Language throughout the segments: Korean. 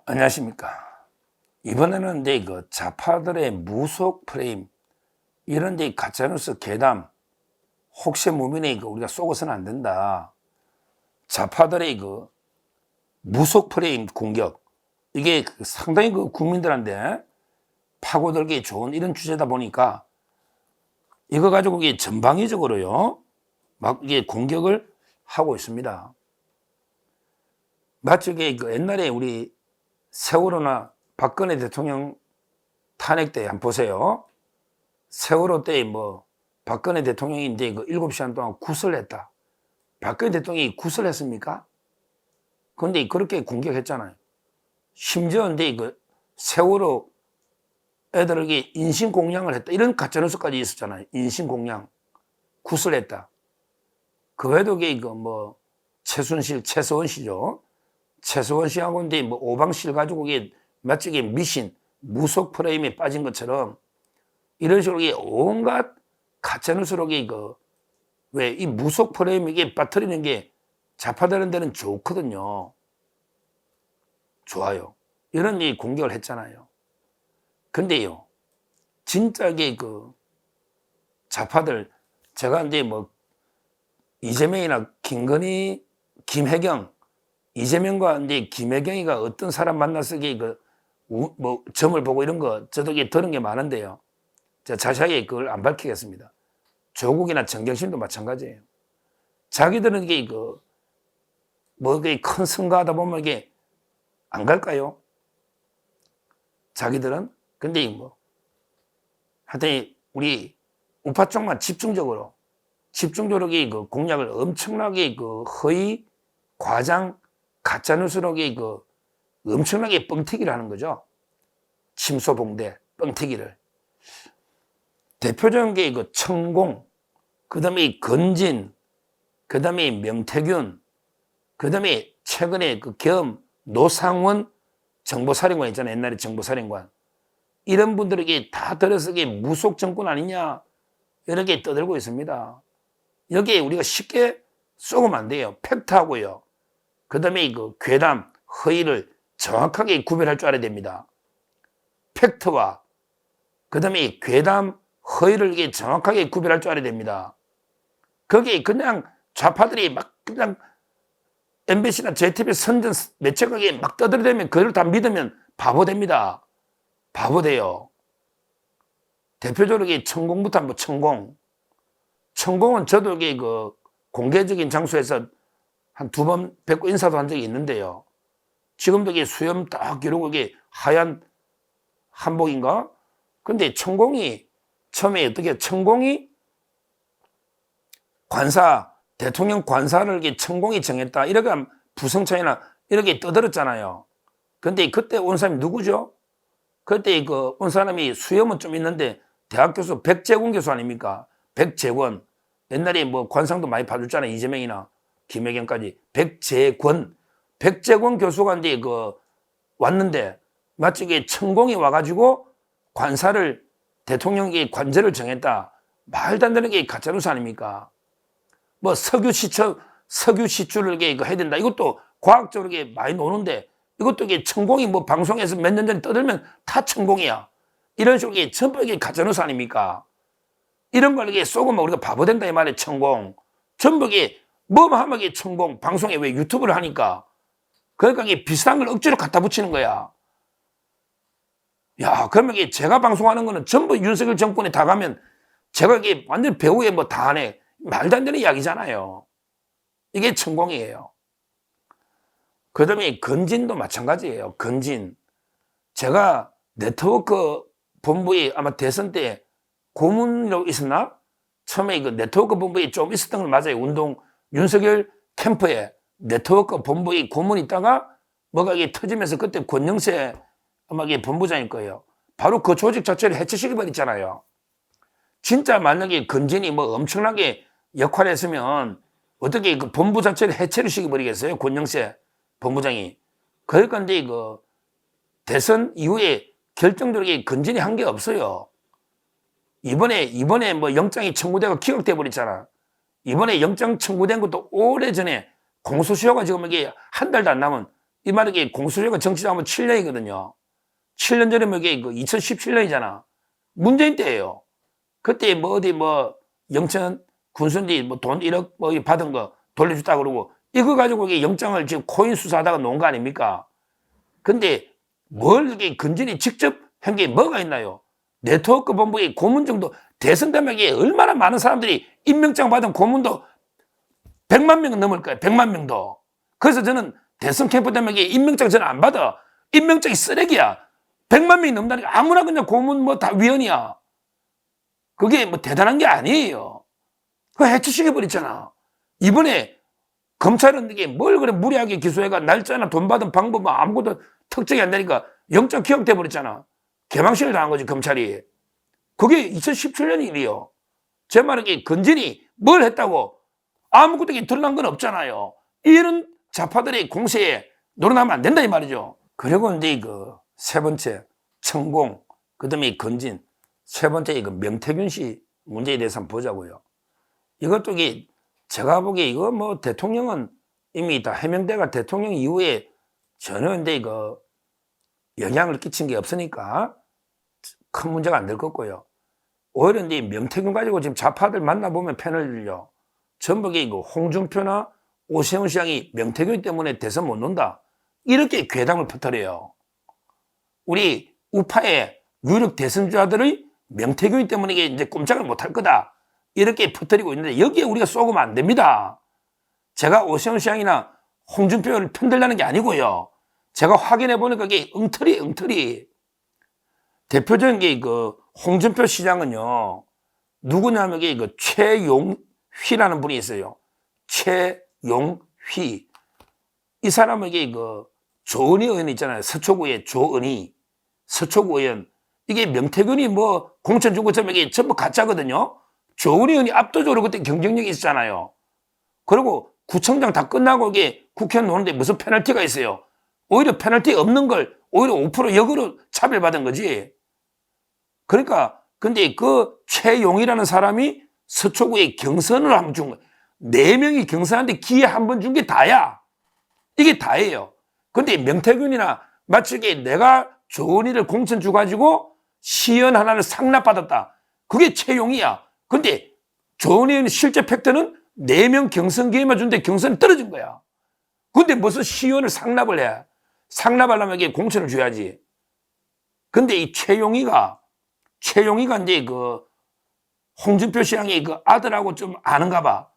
안녕하십니까. 이번에는 이제 그 좌파들의 무속 프레임, 이런 데 가짜뉴스 괴담, 혹시 무민에 우리가 속아서는 안 된다. 좌파들의 그 무속 프레임 공격, 이게 상당히 국민들한테 파고들기 좋은 이런 주제다 보니까 이거 가지고 이게 전방위적으로요, 막 이게 공격을 하고 있습니다. 마치 이게 옛날에 우리 세월호나 박근혜 대통령 탄핵 때 한번 보세요. 세월호 때 박근혜 대통령이 이제 7시간 동안 구설했다. 박근혜 대통령이 구설했습니까? 그런데 그렇게 공격했잖아요. 심지어 이제 세월호 애들에게 인신공양을 했다. 이런 가짜뉴스까지 있었잖아요. 인신공양. 구설했다. 그 외에도 최서원 씨죠. 최서원 씨하고 이제 오방실 가지고 마치 미신, 무속 프레임에 빠진 것처럼 이런 식으로 온갖 가짜뉴스로 왜 이 무속 프레임에 빠뜨리는 게 좌파되는 데는 좋거든요. 좋아요. 이런 공격을 했잖아요. 근데요, 진짜 좌파들, 제가 이제 이재명이나 김건희, 김혜경, 이재명과 이제 김혜경이가 어떤 사람 만나서 점을 보고 이런 거 저도 들은 게 많은데요. 제가 자세하게 그걸 안 밝히겠습니다. 조국이나 정경심도 마찬가지예요. 자기들은 큰 선거하다 보면 안 갈까요? 자기들은? 근데 하여튼 우리 우파 쪽만 집중적으로 공약을 엄청나게 허위, 과장, 가짜뉴스로 엄청나게 뻥튀기를 하는 거죠. 침소봉대, 뻥튀기를. 대표적인 게 천공, 그 다음에 건진, 그 다음에 명태균, 그 다음에 최근에 겸 노상원 정보사령관 있잖아요. 옛날에 정보사령관. 이런 분들에게 다 들어서 무속 정권 아니냐, 이렇게 떠들고 있습니다. 여기에 우리가 쉽게 쏘면 안 돼요. 팩트하고요. 그 다음에 괴담, 허위를 정확하게 구별할 줄 알아야 됩니다. 팩트와 그 다음에 괴담, 허위를 정확하게 구별할 줄 알아야 됩니다. 거기에 그냥 좌파들이 막 그냥 MBC나 JTBC 선전 매체가 막 떠들어대면 그걸 다 믿으면 바보 됩니다. 바보 돼요. 대표적으로 천공부터 한번 천공은 저도 공개적인 장소에서 한 2번 뵙고 인사도 한 적이 있는데요. 지금도 수염 딱 기르고 하얀 한복인가? 근데 천공이 처음에 어떻게 천공이 대통령 관사를 천공이 정했다. 이렇게 부성차이나 이렇게 떠들었잖아요. 근데 그때 온 사람이 누구죠? 그때 온 사람이 수염은 좀 있는데 대학 교수 백재권 교수 아닙니까? 백재권. 옛날에 관상도 많이 봐줬잖아요. 이재명이나 김혜경까지. 백재권 교수가 이제 왔는데 마치 천공이 와가지고 관사를 대통령에게 관제를 정했다. 말도 안 되는 게 가짜뉴스 아닙니까? 석유 시추를 해야 된다. 이것도 과학적으로 많이 노는데 이것도 천공이 방송에서 몇 년 전에 떠들면 다 천공이야. 이런 식으로 전부 가짜뉴스 아닙니까? 이런 걸 쏘고만 우리가 바보 된다 이 말이에요. 천공. 전부 뭐만 하면 천공. 방송에 왜 유튜브를 하니까. 그러니까 비슷한 걸 억지로 갖다 붙이는 거야. 야, 그러면 제가 방송하는 거는 전부 윤석열 정권에 다 가면 제가 완전 배우에 다 하네. 말도 안 되는 이야기잖아요. 이게 천공이에요. 그 다음에 건진도 마찬가지예요. 건진. 제가 네트워크 본부에 아마 대선 때 고문으로 있었나? 처음에 네트워크 본부에 좀 있었던 건 맞아요. 윤석열 캠프에 네트워크 본부에 고문이 있다가 뭐가 터지면서 그때 권영세 아마 본부장일 거예요. 바로 그 조직 자체를 해체시켜버렸잖아요. 진짜 만약에 건진이 엄청나게 역할을 했으면 어떻게 본부 자체를 해체를 시켜버리겠어요? 권영세 본부장이. 그러니까 이제 대선 이후에 결정적으로 건진이 한 게 없어요. 이번에 영장이 청구되고 기각돼 버렸잖아. 이번에 영장 청구된 것도 오래전에 공소시효가 지금 이게 한 달도 안 남은 이 말이 공수처가 정치하면 7년이거든요. 7년 전이면 이게 2017년이잖아. 문재인 때예요. 그때 뭐 어디 뭐 영천 군수인데 뭐 돈 1억 뭐 받은 거 돌려줬다 그러고 이거 가지고 이게 영장을 지금 코인 수사하다가 놓은 거 아닙니까? 근데 뭘 이게 건진이 직접 한 게 뭐가 있나요? 네트워크 본부의 고문 정도 대선되면 이게 얼마나 많은 사람들이 임명장 받은 고문도 100만 명 넘을 거예요. 100만 명도. 그래서 저는 대선 캠프 되면 이게 임명장 저는 안 받아. 임명장이 쓰레기야. 100만 명이 넘다니까 아무나 그냥 고문 뭐 다 위헌이야. 그게 뭐 대단한 게 아니에요. 그거 해치시켜버렸잖아. 이번에 검찰은 이게 뭘 그래 무리하게 기소해가 날짜나 돈 받은 방법 아무것도 특정이 안 되니까 영장 기각돼 버렸잖아. 개망신을 당한 거지 검찰이. 그게 2017년 일이요. 제 말은 이게 건진이 뭘 했다고 아무것도 드러난 건 없잖아요. 이런 좌파들의 공세에 놀아나면 안 된다 이 말이죠. 그리고 이제 세 번째 천공, 그다음에 건진, 세 번째 명태균 씨 문제에 대해서 한번 보자고요. 이것도 제가 보기에 이거 뭐 대통령은 이미 다 해명대가 대통령 이후에 전혀 이제 영향을 끼친 게 없으니까 큰 문제가 안 될 것 같고요. 오히려 이제 명태균 가지고 지금 좌파들 만나보면 패널을요. 전부 홍준표나 오세훈 시장이 명태균 때문에 대선 못 논다. 이렇게 괴담을 퍼뜨려요. 우리 우파의 유력 대선주자들의 명태균 때문에 이제 꼼짝을 못 할 거다. 이렇게 퍼뜨리고 있는데 여기에 우리가 쏘으면 안 됩니다. 제가 오세훈 시장이나 홍준표를 편들라는 게 아니고요. 제가 확인해 보니까 이게 엉터리. 대표적인 게 홍준표 시장은요. 누구냐면 최용휘라는 분이 있어요. 최용휘. 이 사람은 조은희 의원 있잖아요. 서초구의 조은희. 서초구 의원. 이게 명태균이 뭐 공천 준 것처럼 이게 전부 가짜거든요. 조은희 의원이 압도적으로 그때 경쟁력이 있었잖아요. 그리고 구청장 다 끝나고 국회의원 노는데 무슨 페널티가 있어요. 오히려 페널티 없는 걸 오히려 5% 역으로 차별받은 거지. 그러니까 근데 최용이라는 사람이 서초구에 경선을 한번 준 거예요. 4명이 경선하는데 기회 한 번 준 게 다야. 이게 다예요. 근데 명태균이나 마치 내가 조은희를 공천 주가지고 시연 하나를 상납받았다. 그게 최용이야. 근데 조은희는 실제 팩트는 4명 경선 기회만 준데 경선이 떨어진 거야. 근데 무슨 시연을 상납을 해. 상납하려면 공천을 줘야지. 근데 이 최용이가 이제 홍준표 시장의 아들하고 좀 아는가 봐.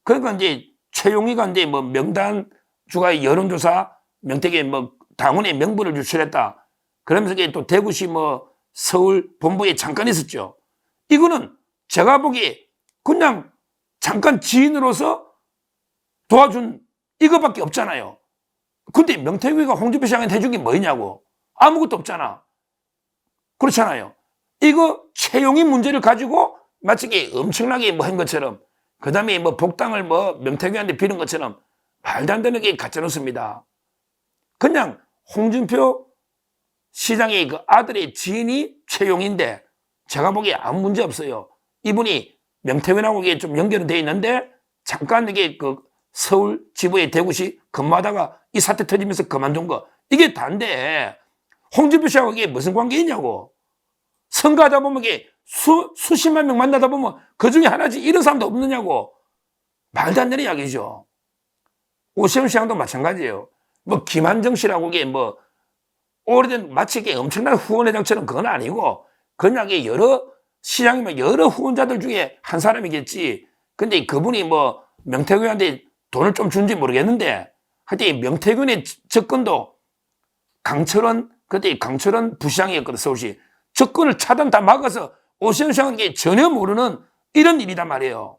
그러니까 이제 최용이가 이제 뭐 명단 주가 여론조사 명태균 뭐 당원의 명부를 유출했다. 그러면서 또 대구시 뭐 서울 본부에 잠깐 있었죠. 이거는 제가 보기에 그냥 잠깐 지인으로서 도와준 이거밖에 없잖아요. 근데 명태균이가 홍준표 시장한테 해준 게 뭐냐고. 아무것도 없잖아. 그렇잖아요. 이거 채용이 문제를 가지고 마치 엄청나게 뭐 한 것처럼 그 다음에 뭐 복당을 뭐 명태균한테 빌은 것처럼 말도 안 되는 게 가짜뉴스입니다. 그냥 홍준표 시장의 아들의 지인이 최용인데 제가 보기에 아무 문제 없어요. 이분이 명태균하고 이게 좀 연결은 돼 있는데 잠깐 서울 지부의 대구시 근무하다가 이 사태 터지면서 그만둔 거 이게 다인데 홍준표 씨하고 이게 무슨 관계 있냐고. 선거하다 보면 수십만 명 만나다 보면 그 중에 하나지 이런 사람도 없느냐고. 말도 안 되는 이야기죠. 오세훈 시장도 마찬가지예요. 뭐 김한정 씨라고 뭐 오래된 마치 엄청난 후원회장처럼 그건 아니고 그냥 여러 시장이면 여러 후원자들 중에 한 사람이겠지. 근데 그분이 뭐 명태균한테 돈을 좀 준지 모르겠는데 하여튼 명태균의 접근도 그때 강철원 부시장이었거든 서울시. 접근을 차단 다 막아서 오세훈 시장은 전혀 모르는 이런 일이단 말이에요.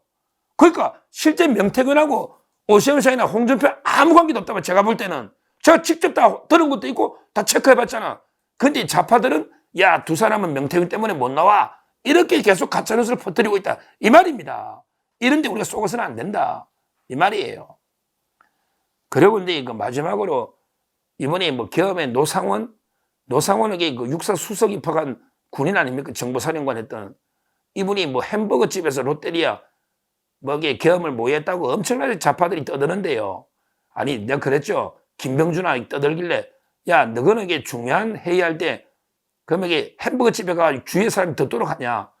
그러니까 실제 명태균하고 오세훈 시장이나 홍준표 아무 관계도 없다고 제가 볼 때는. 제가 직접 다 들은 것도 있고 다 체크해봤잖아. 근데 좌파들은 야, 두 사람은 명태균 때문에 못 나와. 이렇게 계속 가짜뉴스를 퍼뜨리고 있다. 이 말입니다. 이런데 우리가 속아서는 안 된다. 이 말이에요. 그리고 이제 마지막으로 이번에 뭐 계엄의 노상원에게 육사 수석 입학한 군인 아닙니까? 정보사령관 했던 이분이 뭐 햄버거 집에서 롯데리아 뭐 계엄을 모의했다고 엄청나게 좌파들이 떠드는데요. 아니 내가 그랬죠. 김병준아 떠들길래 야 너거는 이게 중요한 회의할 때 그러면 이게 햄버거 집에 가 주위에 사람이 듣도록 하냐.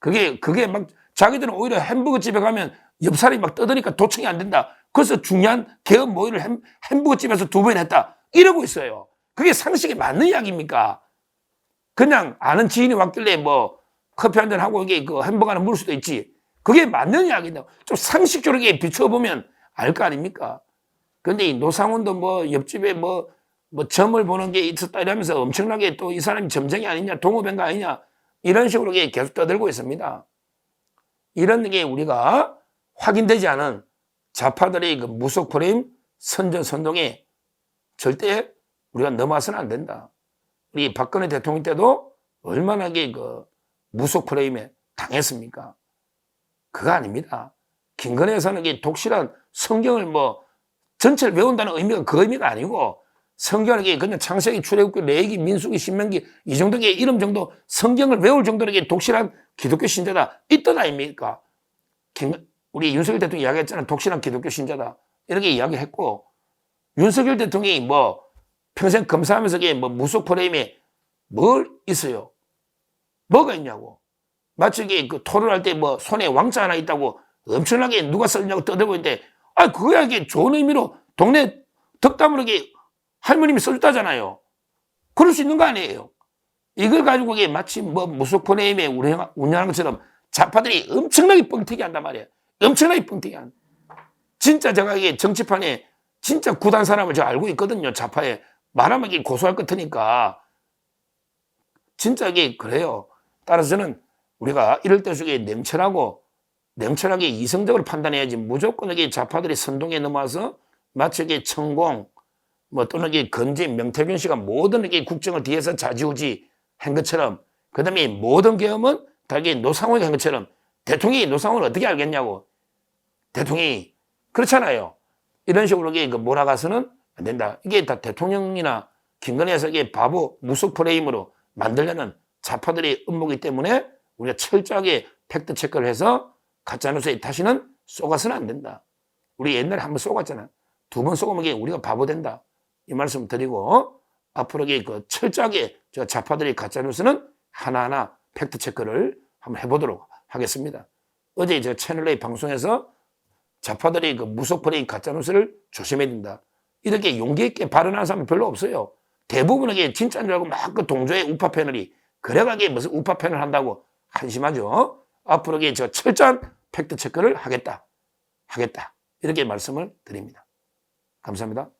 그게 막 자기들은 오히려 햄버거 집에 가면 옆 사람이 막 떠드니까 도청이 안 된다. 그래서 중요한 개업 모의를 햄버거 집에서 2번 했다. 이러고 있어요. 그게 상식에 맞는 이야기입니까? 그냥 아는 지인이 왔길래 뭐 커피 한잔 하고 이게 그 햄버거 하나 물을 수도 있지. 그게 맞는 이야기인데 좀 상식적으로 비춰보면 알 거 아닙니까? 근데 이 노상훈도 뭐 옆집에 뭐 점을 보는 게 있었다 이러면서 엄청나게 또 이 사람이 점쟁이 아니냐, 동업인가 아니냐 이런 식으로 계속 떠들고 있습니다. 이런 게 우리가 확인되지 않은 좌파들의 그 무속 프레임 선전선동에 절대 우리가 넘어서는 안 된다. 우리 박근혜 대통령 때도 얼마나 그 무속 프레임에 당했습니까? 그거 아닙니다. 김건희에서는 독실한 성경을 뭐 전체를 외운다는 의미가 그 의미가 아니고 성경을 그냥 창세기, 출애굽기, 레위기, 민수기, 신명기 이 정도의 이름 정도 성경을 외울 정도로 독실한 기독교 신자다 이 뜻 아닙니까? 우리 윤석열 대통령이 이야기했잖아요. 독실한 기독교 신자다 이렇게 이야기했고 윤석열 대통령이 뭐 평생 검사하면서 뭐 무속 프레임에 뭘 있어요? 뭐가 있냐고. 마치 그 토론할 때 뭐 손에 왕자 하나 있다고 엄청나게 누가 썼냐고 떠들고 있는데 그거야 좋은 의미로 동네 덕담으로 할머님이 써줬다잖아요. 그럴 수 있는 거 아니에요. 이걸 가지고 마치 뭐 무속 프레임에 운영하는 것처럼 좌파들이 엄청나게 뻥튀기 한단 말이에요. 엄청나게 뻥튀기 한. 진짜 제가 정치판에 진짜 구단 사람을 제가 알고 있거든요. 좌파에. 말하면 고소할 것 같으니까. 진짜 그래요. 따라서 저는 우리가 이럴 때 속에 냉철하게 이성적으로 판단해야지 무조건 좌파들이 선동에 넘어와서 마치 천공 뭐 또는 건진 명태균 씨가 모든 국정을 뒤에서 좌지우지 한 것처럼 그다음에 모든 계엄은 다 노상훈이 한 것처럼 대통령이 노상훈을 어떻게 알겠냐고. 대통령이 그렇잖아요. 이런 식으로 몰아가서는 안 된다. 이게 다 대통령이나 김건희에서 바보 무속 프레임으로 만들려는 좌파들의 음모이기 때문에 우리가 철저하게 팩트 체크를 해서 가짜뉴스에 다시는 쏘가서는 안 된다. 우리 옛날에 한번 쏘갔잖아. 2번 쏘면 우리가 바보 된다. 이 말씀 드리고 앞으로 철저하게 좌파들의 가짜뉴스는 하나하나 팩트 체크를 한번 해보도록 하겠습니다. 어제 저 채널A 방송에서 좌파들의 무속 프레임 가짜뉴스를 조심해야 된다. 이렇게 용기 있게 발언하는 사람은 별로 없어요. 대부분은 진짜인 줄 알고 막 동조의 우파 패널이 그래가지고 무슨 우파 패널 한다고 한심하죠. 앞으로 철저한 팩트 체크를 하겠다. 이렇게 말씀을 드립니다. 감사합니다.